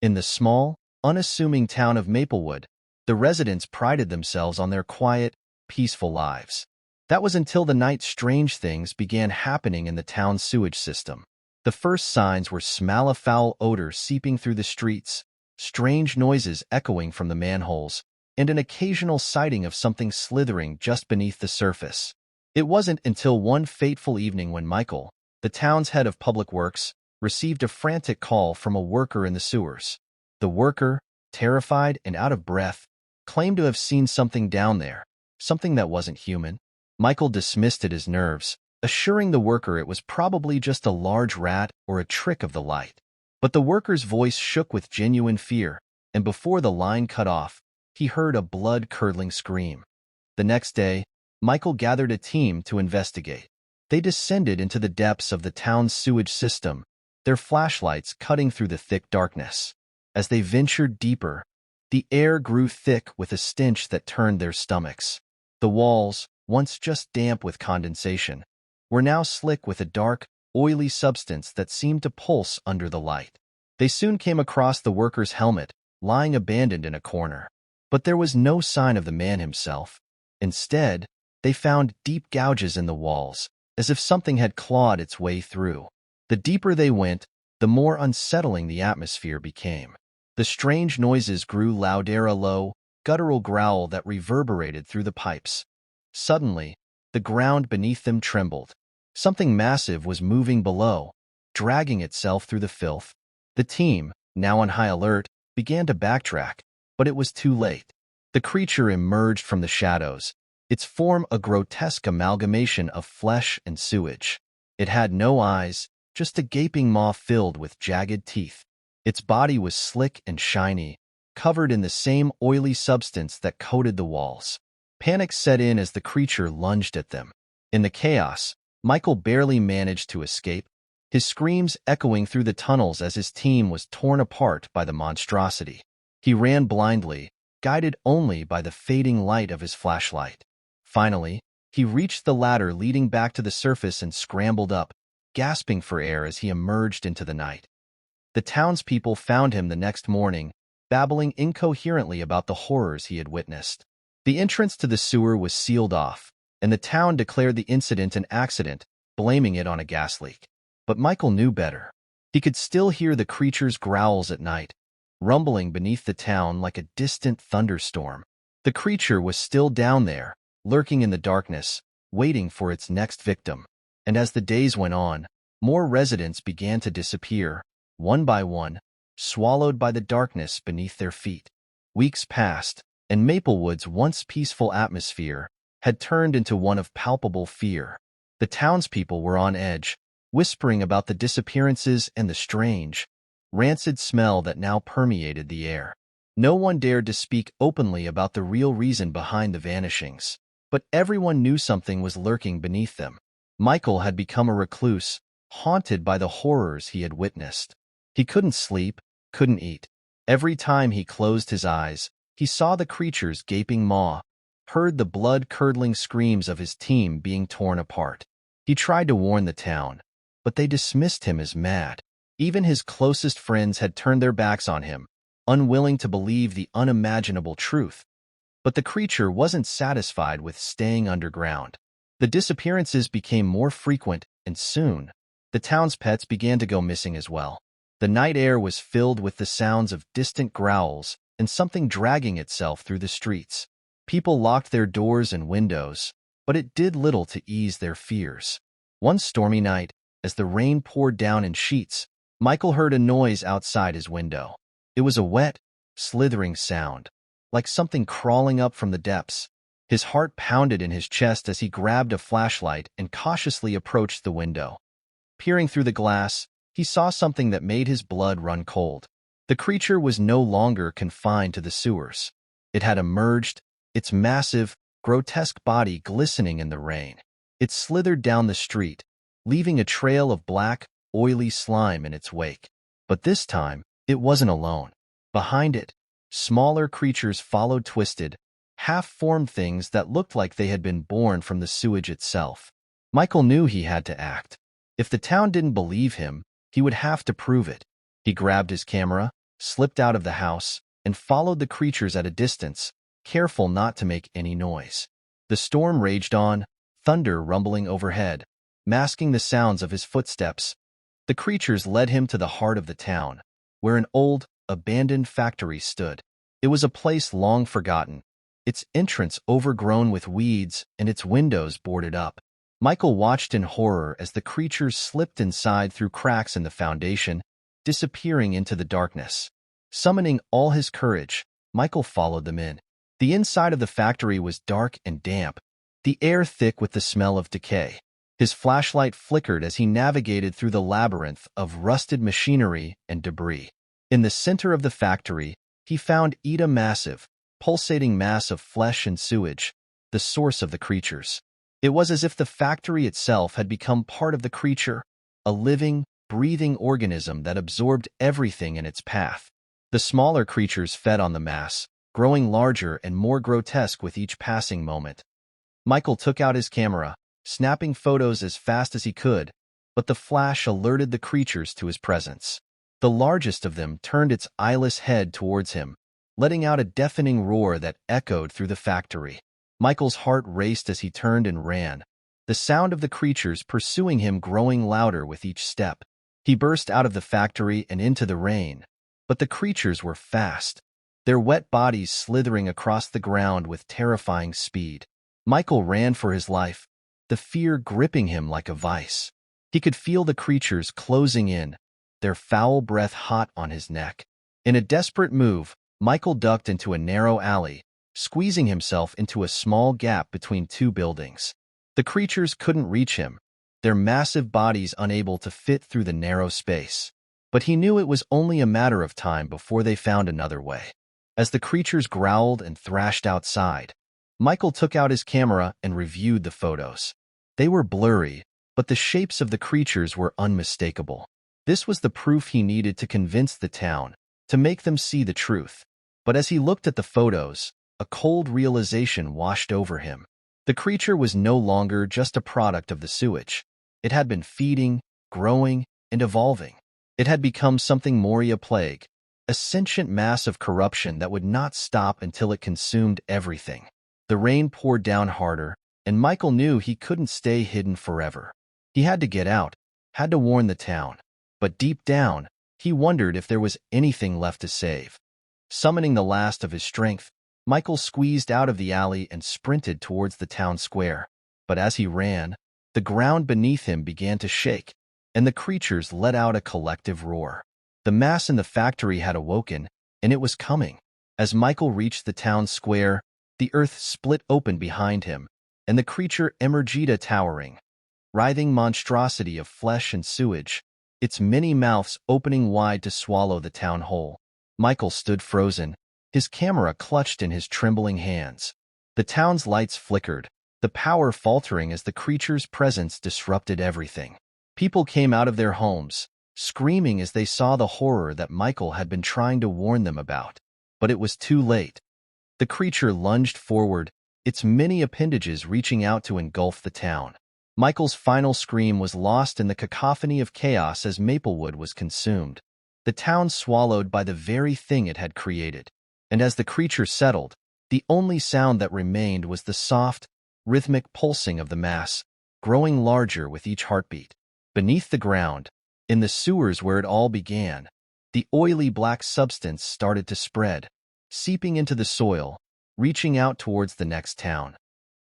In the small, unassuming town of Maplewood, the residents prided themselves on their quiet, peaceful lives. That was until the night strange things began happening in the town's sewage system. The first signs were smell of foul odor seeping through the streets, strange noises echoing from the manholes, and an occasional sighting of something slithering just beneath the surface. It wasn't until one fateful evening when Michael, the town's head of public works, received a frantic call from a worker in the sewers. The worker, terrified and out of breath, claimed to have seen something down there, something that wasn't human. Michael dismissed it as nerves, assuring the worker it was probably just a large rat or a trick of the light. But the worker's voice shook with genuine fear, and before the line cut off, he heard a blood-curdling scream. The next day, Michael gathered a team to investigate. They descended into the depths of the town's sewage system, their flashlights cutting through the thick darkness. As they ventured deeper, the air grew thick with a stench that turned their stomachs. The walls, once just damp with condensation, were now slick with a dark, oily substance that seemed to pulse under the light. They soon came across the worker's helmet, lying abandoned in a corner. But there was no sign of the man himself. Instead, they found deep gouges in the walls, as if something had clawed its way through. The deeper they went, the more unsettling the atmosphere became. The strange noises grew louder, a low, guttural growl that reverberated through the pipes. Suddenly, the ground beneath them trembled. Something massive was moving below, dragging itself through the filth. The team, now on high alert, began to backtrack, but it was too late. The creature emerged from the shadows, its form a grotesque amalgamation of flesh and sewage. It had no eyes, just a gaping maw filled with jagged teeth. Its body was slick and shiny, covered in the same oily substance that coated the walls. Panic set in as the creature lunged at them. In the chaos, Michael barely managed to escape, his screams echoing through the tunnels as his team was torn apart by the monstrosity. He ran blindly, guided only by the fading light of his flashlight. Finally, he reached the ladder leading back to the surface and scrambled up, gasping for air as he emerged into the night. The townspeople found him the next morning, babbling incoherently about the horrors he had witnessed. The entrance to the sewer was sealed off, and the town declared the incident an accident, blaming it on a gas leak. But Michael knew better. He could still hear the creature's growls at night, rumbling beneath the town like a distant thunderstorm. The creature was still down there, lurking in the darkness, waiting for its next victim. And as the days went on, more residents began to disappear, one by one, swallowed by the darkness beneath their feet. Weeks passed, and Maplewood's once peaceful atmosphere had turned into one of palpable fear. The townspeople were on edge, whispering about the disappearances and the strange, rancid smell that now permeated the air. No one dared to speak openly about the real reason behind the vanishings, but everyone knew something was lurking beneath them. Michael had become a recluse, haunted by the horrors he had witnessed. He couldn't sleep, couldn't eat. Every time he closed his eyes, he saw the creature's gaping maw, heard the blood-curdling screams of his team being torn apart. He tried to warn the town, but they dismissed him as mad. Even his closest friends had turned their backs on him, unwilling to believe the unimaginable truth. But the creature wasn't satisfied with staying underground. The disappearances became more frequent, and soon, the town's pets began to go missing as well. The night air was filled with the sounds of distant growls and something dragging itself through the streets. People locked their doors and windows, but it did little to ease their fears. One stormy night, as the rain poured down in sheets, Michael heard a noise outside his window. It was a wet, slithering sound, like something crawling up from the depths. His heart pounded in his chest as he grabbed a flashlight and cautiously approached the window. Peering through the glass, he saw something that made his blood run cold. The creature was no longer confined to the sewers. It had emerged, its massive, grotesque body glistening in the rain. It slithered down the street, leaving a trail of black, oily slime in its wake. But this time, it wasn't alone. Behind it, smaller creatures followed, twisted, half-formed things that looked like they had been born from the sewage itself. Michael knew he had to act. If the town didn't believe him, he would have to prove it. He grabbed his camera, slipped out of the house, and followed the creatures at a distance, careful not to make any noise. The storm raged on, thunder rumbling overhead, masking the sounds of his footsteps. The creatures led him to the heart of the town, where an old, abandoned factory stood. It was a place long forgotten, its entrance overgrown with weeds and its windows boarded up. Michael watched in horror as the creatures slipped inside through cracks in the foundation, disappearing into the darkness. Summoning all his courage, Michael followed them in. The inside of the factory was dark and damp, the air thick with the smell of decay. His flashlight flickered as he navigated through the labyrinth of rusted machinery and debris. In the center of the factory, he found a massive, pulsating mass of flesh and sewage, the source of the creatures. It was as if the factory itself had become part of the creature, a living, breathing organism that absorbed everything in its path. The smaller creatures fed on the mass, growing larger and more grotesque with each passing moment. Michael took out his camera, snapping photos as fast as he could, but the flash alerted the creatures to his presence. The largest of them turned its eyeless head towards him, letting out a deafening roar that echoed through the factory. Michael's heart raced as he turned and ran, the sound of the creatures pursuing him growing louder with each step. He burst out of the factory and into the rain, but the creatures were fast, their wet bodies slithering across the ground with terrifying speed. Michael ran for his life, the fear gripping him like a vice. He could feel the creatures closing in, their foul breath hot on his neck. In a desperate move, Michael ducked into a narrow alley, squeezing himself into a small gap between two buildings. The creatures couldn't reach him, their massive bodies unable to fit through the narrow space. But he knew it was only a matter of time before they found another way. As the creatures growled and thrashed outside, Michael took out his camera and reviewed the photos. They were blurry, but the shapes of the creatures were unmistakable. This was the proof he needed to convince the town, to make them see the truth. But as he looked at the photos, a cold realization washed over him. The creature was no longer just a product of the sewage. It had been feeding, growing, and evolving. It had become something more, a plague, a sentient mass of corruption that would not stop until it consumed everything. The rain poured down harder, and Michael knew he couldn't stay hidden forever. He had to get out, had to warn the town. But deep down, he wondered if there was anything left to save. Summoning the last of his strength, Michael squeezed out of the alley and sprinted towards the town square. But as he ran, the ground beneath him began to shake, and the creatures let out a collective roar. The mass in the factory had awoken, and it was coming. As Michael reached the town square, the earth split open behind him, and the creature emerged, a towering, writhing monstrosity of flesh and sewage, its many mouths opening wide to swallow the town whole. Michael stood frozen, his camera clutched in his trembling hands. The town's lights flickered, the power faltering as the creature's presence disrupted everything. People came out of their homes, screaming as they saw the horror that Michael had been trying to warn them about. But it was too late. The creature lunged forward, its many appendages reaching out to engulf the town. Michael's final scream was lost in the cacophony of chaos as Maplewood was consumed, the town swallowed by the very thing it had created. And as the creature settled, the only sound that remained was the soft, rhythmic pulsing of the mass, growing larger with each heartbeat. Beneath the ground, in the sewers where it all began, the oily black substance started to spread, seeping into the soil, reaching out towards the next town.